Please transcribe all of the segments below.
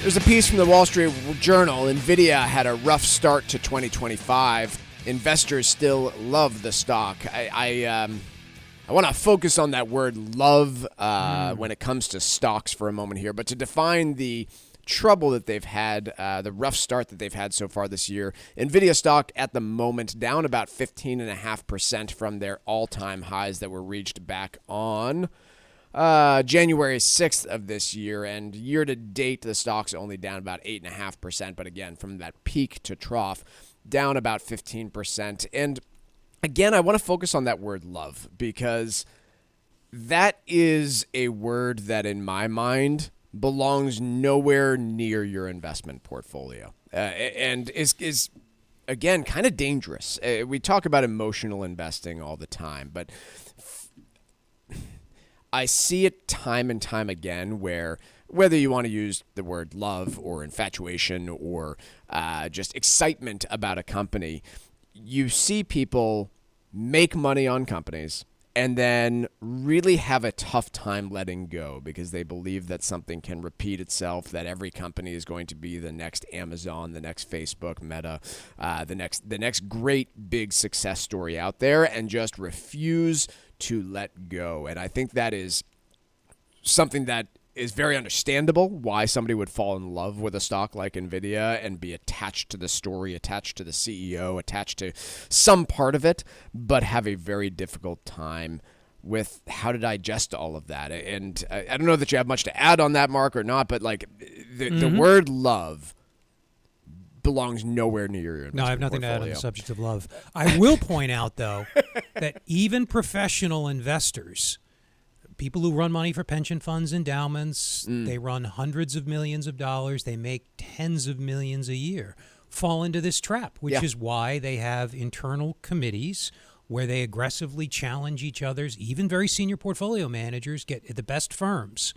There's a piece from the Wall Street Journal. NVIDIA had a rough start to 2025. Investors still love the stock. I want to focus on that word love when it comes to stocks for a moment here. But to define the trouble that they've had, the rough start that they've had so far this year, NVIDIA stock at the moment down about 15.5% from their all-time highs that were reached back on January 6th of this year, and year to date, the stock's only down about 8.5%, but again, from that peak to trough, down about 15%. And again, I want to focus on that word love, because that is a word that, in my mind, belongs nowhere near your investment portfolio, and is again, kind of dangerous. We talk about emotional investing all the time, but I see it time and time again where, whether you want to use the word love or infatuation or just excitement about a company, you see people make money on companies and then really have a tough time letting go because they believe that something can repeat itself, that every company is going to be the next Amazon, the next Facebook, Meta, the next great big success story out there, and just refuse to let go. And I think that is something that is very understandable, why somebody would fall in love with a stock like NVIDIA and be attached to the story, attached to the CEO, attached to some part of it, but have a very difficult time with how to digest all of that. And I don't know that you have much to add on that, Mark, or not, but like the word love belongs nowhere near your investment No, I have nothing portfolio. to add on the subject of love. I will point out, though, that even professional investors, people who run money for pension funds, endowments, they run hundreds of millions of dollars, they make tens of millions a year, fall into this trap, which is why they have internal committees where they aggressively challenge each other's, even very senior portfolio managers get the best firms.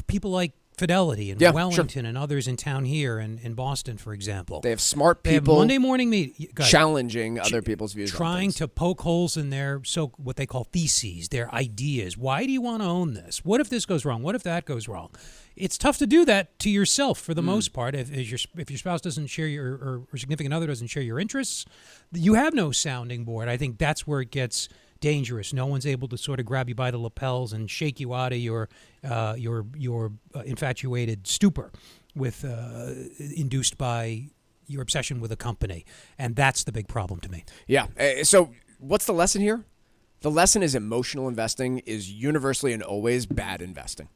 People like Fidelity and Wellington and others in town here and in Boston, for example. They have smart They have people Monday morning meeting challenging other people's views, trying to poke holes in their what they call theses, their ideas. Why do you want to own this? What if this goes wrong? What if that goes wrong? It's tough to do that to yourself for the most part. If your spouse doesn't share your or significant other doesn't share your interests, you have no sounding board. I think that's where it gets dangerous. No one's able to sort of grab you by the lapels and shake you out of your infatuated stupor with induced by your obsession with a company, and that's the big problem to me. Yeah. So what's the lesson here? The lesson is emotional investing is universally and always bad investing.